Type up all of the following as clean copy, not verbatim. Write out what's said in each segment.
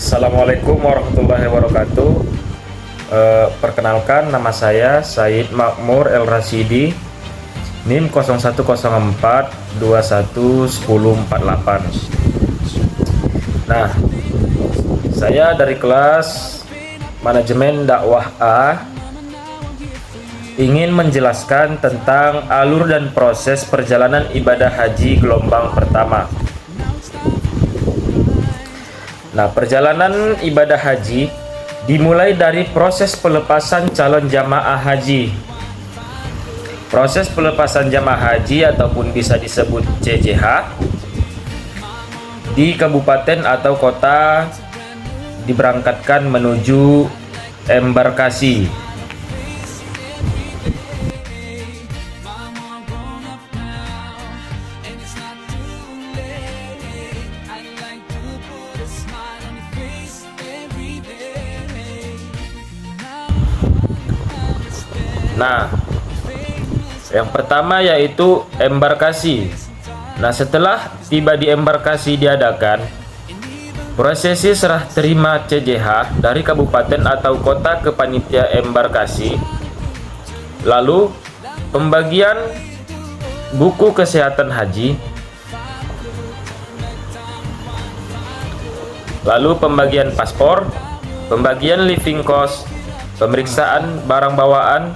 Assalamualaikum warahmatullahi wabarakatuh. Perkenalkan, nama saya Said Makmur El Rasidi, NIM 0104 21 10 48. Nah, saya dari kelas Manajemen Dakwah A ingin menjelaskan tentang alur dan proses perjalanan ibadah haji gelombang pertama. Nah, perjalanan ibadah haji dimulai dari proses pelepasan calon jamaah haji. Proses pelepasan jamaah haji ataupun bisa disebut CJH di kabupaten atau kota diberangkatkan menuju embarkasi. Nah, yang pertama yaitu embarkasi. Nah, setelah tiba di embarkasi diadakan prosesi serah terima CJH dari kabupaten atau kota ke panitia embarkasi. Lalu pembagian buku kesehatan haji. Lalu pembagian paspor, pembagian living cost, pemeriksaan barang bawaan,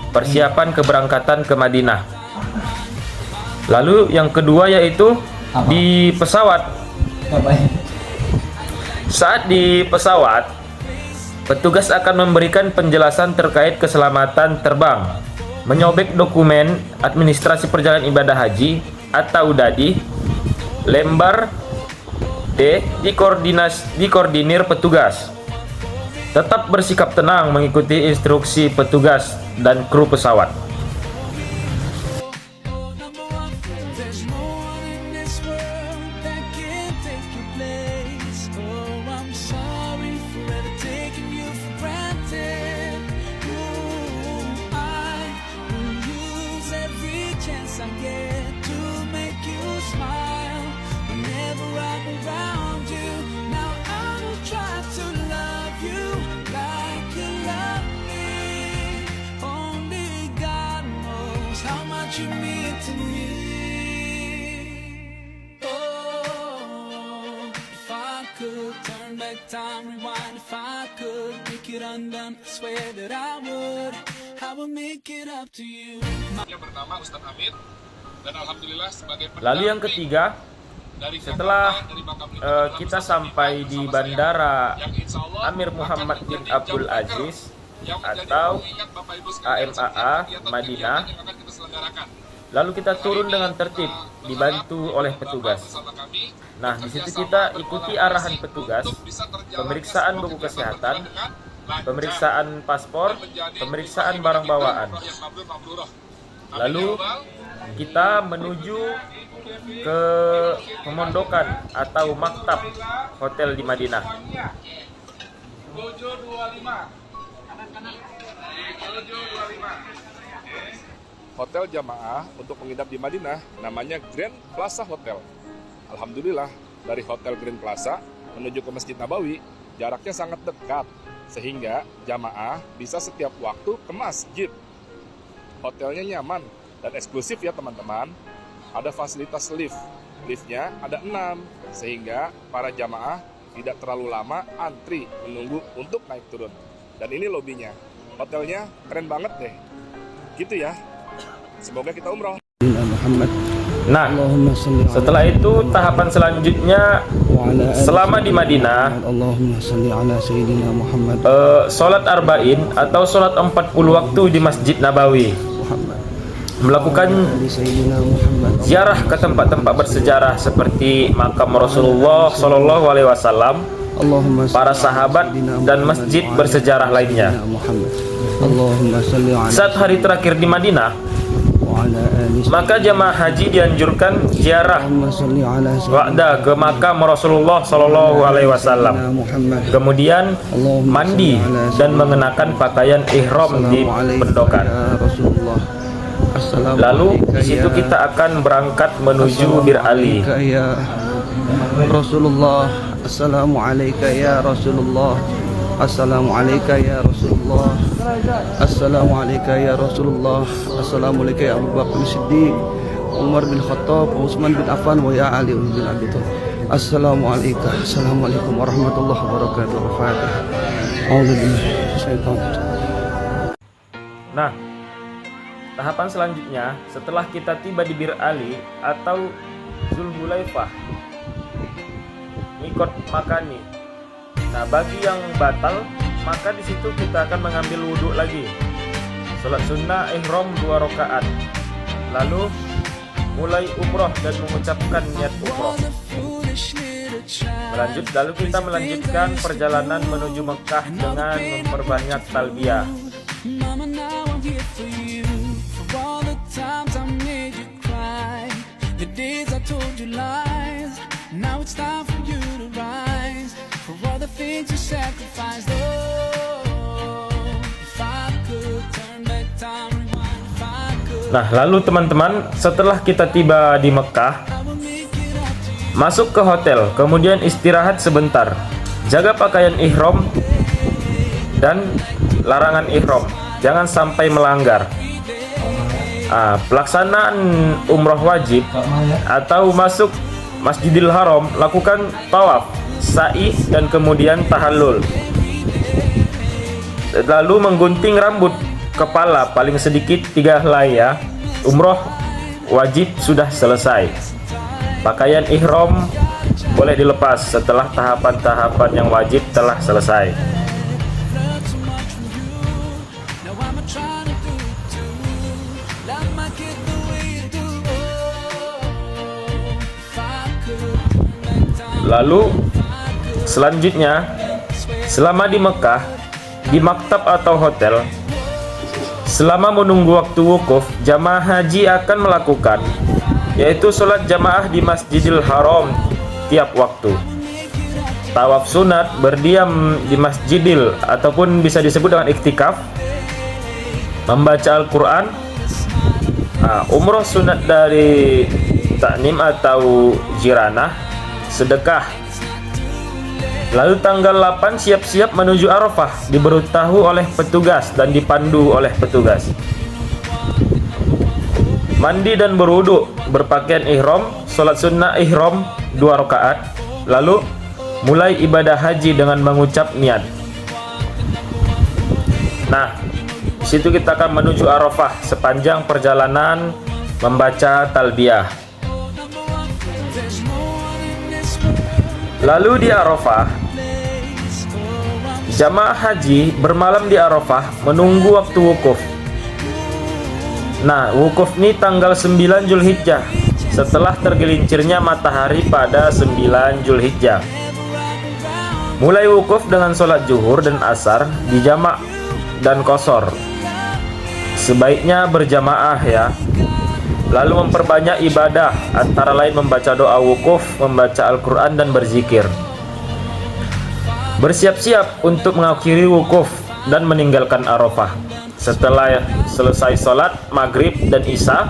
persiapan keberangkatan ke Madinah. Lalu yang kedua yaitu di pesawat. Saat di pesawat, petugas akan memberikan penjelasan terkait keselamatan terbang, menyobek dokumen administrasi perjalanan ibadah haji atau DADI, lembar D dikoordinir petugas. Tetap bersikap tenang mengikuti instruksi petugas dan kru pesawat. You mean to me. Oh, if I could turn back time, rewind. If I could make it undone, I swear that I would make it up to you. Yang bernama Ustadz Hamid dan alhamdulillah sebagai Lalu yang ketiga, setelah kita sampai di Bandara Amir Muhammad bin Abdul Aziz atau AMAA Madinah, lalu kita turun dengan tertib dibantu oleh petugas. Nah, di situ kita ikuti arahan petugas, pemeriksaan buku kesehatan, pemeriksaan paspor, pemeriksaan barang bawaan. Lalu kita menuju ke pemondokan atau maktab hotel di Madinah. Hotel jamaah untuk menginap di Madinah namanya Grand Plaza Hotel. Alhamdulillah, dari Hotel Grand Plaza menuju ke Masjid Nabawi jaraknya sangat dekat, sehingga jamaah bisa setiap waktu ke masjid. Hotelnya nyaman dan eksklusif ya teman-teman. Ada fasilitas lift. Liftnya ada 6, sehingga para jamaah tidak terlalu lama antri menunggu untuk naik turun. Dan ini lobinya. Hotelnya keren banget deh. Gitu ya. Semoga kita umroh. Nah, setelah itu tahapan selanjutnya selama di Madinah, sholat arba'in atau sholat 40 waktu di Masjid Nabawi, melakukan ziarah ke tempat-tempat bersejarah seperti makam Rasulullah Shallallahu Alaihi Wasallam, para sahabat dan masjid bersejarah lainnya. Saat hari terakhir di Madinah, maka jamaah haji dianjurkan ziarah wa'da ke makam Rasulullah Shallallahu Alaihi Wasallam, kemudian mandi dan mengenakan pakaian ihram di pendokan. Lalu di situ kita akan berangkat menuju Bir Ali. Rasulullah, Assalamualaikum ya Rasulullah. Assalamualaikum ya Rasulullah. Assalamualaikum ya Rasulullah. Assalamualaikum ya Abu Bakar Siddiq, Umar bin Khattab, Utsman bin Affan, wa ya Ali bin Abi Thalib. Assalamualaikum. Assalamualaikum warahmatullahi wabarakatuh. Al-Fatihah. A'udzubillahi minasyaitonir rajim. Nah, tahapan selanjutnya setelah kita tiba di Bir Ali atau Zulhulaifah, mikot makani. Nah, bagi yang batal, maka di situ kita akan mengambil wudhu lagi. Salat sunnah ihram 2 rakaat. Lalu mulai umroh dan mengucapkan niat umroh. Lalu kita melanjutkan perjalanan menuju Mekah dengan memperbanyak talbiyah. Mama, now I'm here for you. For all the times I made you cry, the days I told you lies. Now it's time for you to rise. For all the things you sacrificed. Oh, if I could turn back time, rewind, if I could, Nah, lalu teman-teman, setelah kita tiba di Mekah, I would make it up to you. masuk ke hotel, kemudian istirahat sebentar. Jaga pakaian ihram dan larangan ihram, jangan sampai melanggar. Pelaksanaan umroh wajib atau masuk Masjidil Haram, lakukan tawaf, sa'i, dan kemudian tahallul. Lalu menggunting rambut kepala paling sedikit 3 helai ya. Umroh wajib sudah selesai. Pakaian ihram boleh dilepas setelah tahapan-tahapan yang wajib telah selesai. Now I'm trying to do it too. Love my kid the way you do. Oh, if I could turn back time. Lalu selanjutnya, selama di Mekah, di maktab atau hotel, selama menunggu waktu wukuf, jamaah haji akan melakukan, yaitu sholat jamaah di Masjidil Haram tiap waktu, tawaf sunat, berdiam di Masjidil ataupun bisa disebut dengan iktikaf, membaca Al-Quran, umroh sunat dari taknim atau jiranah, sedekah. Lalu tanggal 8 siap-siap menuju Arafah, diberitahu oleh petugas dan dipandu oleh petugas. Mandi dan berwudu, berpakaian ihram, sholat sunnah ihram 2 rakaat, lalu mulai ibadah haji dengan mengucap niat. Nah, di situ kita akan menuju Arafah sepanjang perjalanan membaca talbiyah. Lalu di Arafah, jamaah haji bermalam di Arafah menunggu waktu wukuf. Nah, wukuf ini tanggal 9 Zulhijjah, setelah tergelincirnya matahari pada 9 Zulhijjah. Mulai wukuf dengan sholat zuhur dan asar dijamak dan qashar. Sebaiknya berjamaah ya. Lalu memperbanyak ibadah, antara lain membaca doa wukuf, membaca Al-Quran, dan berzikir. Bersiap-siap untuk mengakhiri wukuf dan meninggalkan Arafah. Setelah selesai sholat maghrib dan isya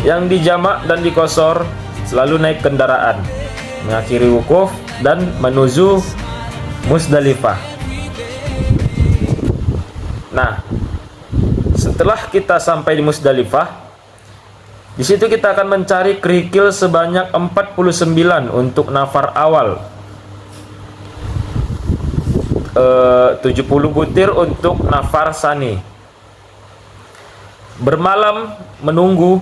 yang dijamak dan dikosor, lalu naik kendaraan mengakhiri wukuf dan menuju Musdalifah. Nah, setelah kita sampai di Musdalifah, di situ kita akan mencari kerikil sebanyak 49 untuk nafar awal, 70 butir untuk nafar sani. Bermalam menunggu,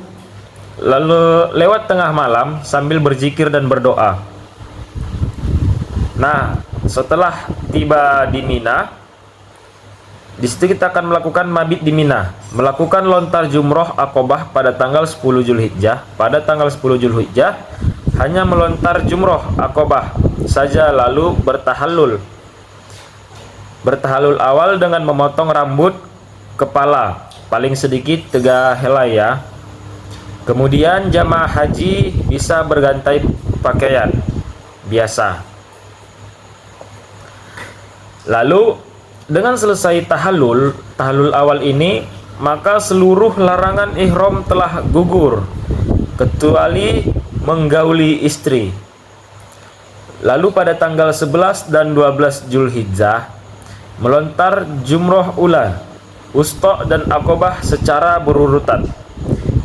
lalu lewat tengah malam sambil berzikir dan berdoa. Nah, setelah tiba di Mina, di situ kita akan melakukan mabit di Mina, melakukan lontar jumroh Aqobah pada tanggal 10 Zulhijjah. Pada tanggal 10 Zulhijjah hanya melontar jumroh Aqobah saja, lalu bertahallul. Bertahallul awal dengan memotong rambut kepala paling sedikit 3 helai ya. Kemudian jamaah haji bisa berganti pakaian biasa. Lalu dengan selesai tahallul awal ini, maka seluruh larangan ihram telah gugur kecuali menggauli istri. Lalu pada tanggal 11 dan 12 Zulhijjah melontar jumroh ula, wusta dan akobah secara berurutan.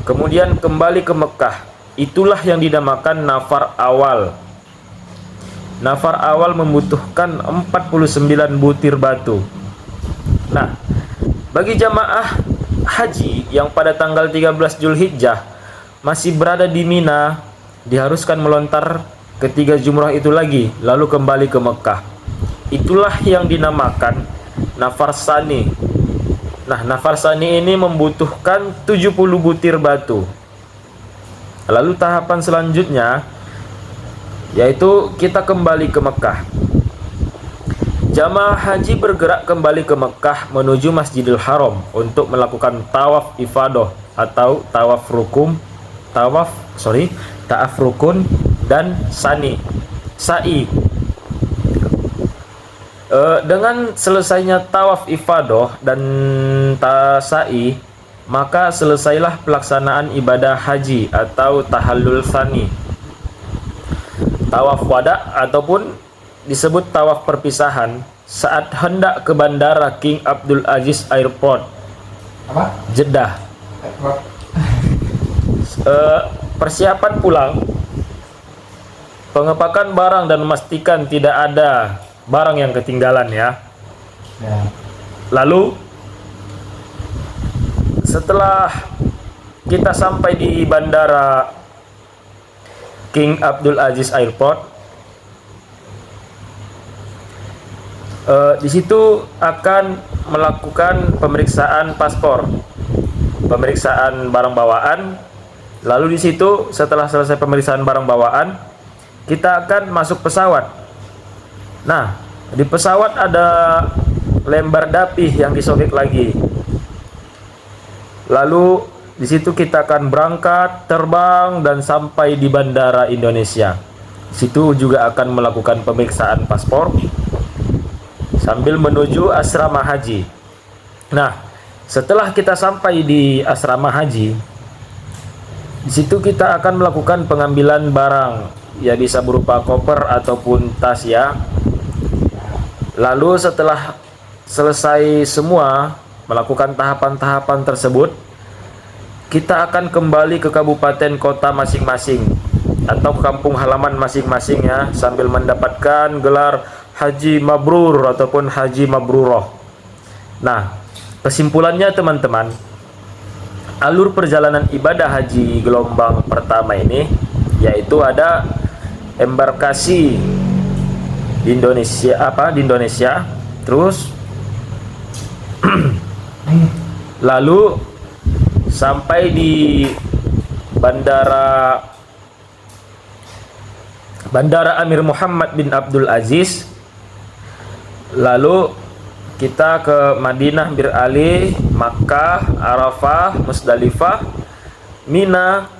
Kemudian kembali ke Mekah. Itulah yang dinamakan nafar awal. Nafar awal membutuhkan 49 butir batu. Nah, bagi jamaah haji yang pada tanggal 13 Zulhijjah masih berada di Mina, diharuskan melontar ketiga jumrah itu lagi, lalu kembali ke Mekah. Itulah yang dinamakan nafar sani. Nah, nafar sani ini membutuhkan 70 butir batu. Lalu tahapan selanjutnya yaitu kita kembali ke Mekah. Jamaah haji bergerak kembali ke Mekah menuju Masjidil Haram untuk melakukan tawaf ifadah atau tawaf rukun dan sa'i. Dengan selesainya tawaf ifadah dan sa'i, maka selesailah pelaksanaan ibadah haji atau tahallul tsani. Tawaf wada ataupun disebut tawaf perpisahan saat hendak ke bandara King Abdul Aziz Airport, Jeddah. Persiapan pulang, pengepakan barang dan memastikan tidak ada barang yang ketinggalan ya. Lalu setelah kita sampai di bandara King Abdul Aziz Airport, di situ akan melakukan pemeriksaan paspor, pemeriksaan barang bawaan. Lalu di situ setelah selesai pemeriksaan barang bawaan, kita akan masuk pesawat. Nah, di pesawat ada lembar dapih yang disobek lagi. Lalu di situ kita akan berangkat, terbang dan sampai di bandara Indonesia. Di situ juga akan melakukan pemeriksaan paspor sambil menuju asrama haji. Nah, setelah kita sampai di asrama haji, di situ kita akan melakukan pengambilan barang, ya bisa berupa koper ataupun tas ya. Lalu setelah selesai semua melakukan tahapan-tahapan tersebut, kita akan kembali ke kabupaten kota masing-masing atau kampung halaman masing-masing ya, sambil mendapatkan gelar haji mabrur ataupun haji mabrurah. Nah, kesimpulannya teman-teman, alur perjalanan ibadah haji gelombang pertama ini yaitu ada embarkasi di Indonesia, terus lalu sampai di Bandara Amir Muhammad bin Abdul Aziz. Lalu kita ke Madinah Bir Ali, Makkah, Arafah, Musdalifah, Mina,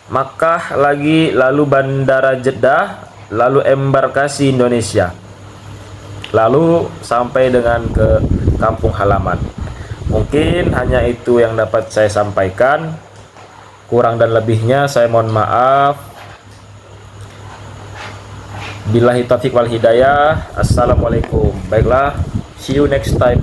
Makkah lagi, lalu Bandara Jeddah, lalu embarkasi Indonesia, lalu sampai dengan ke kampung halaman. Mungkin hanya itu yang dapat saya sampaikan. Kurang dan lebihnya saya mohon maaf. Billahi taufiq wal hidayah. Assalamualaikum. Baiklah, see you next time.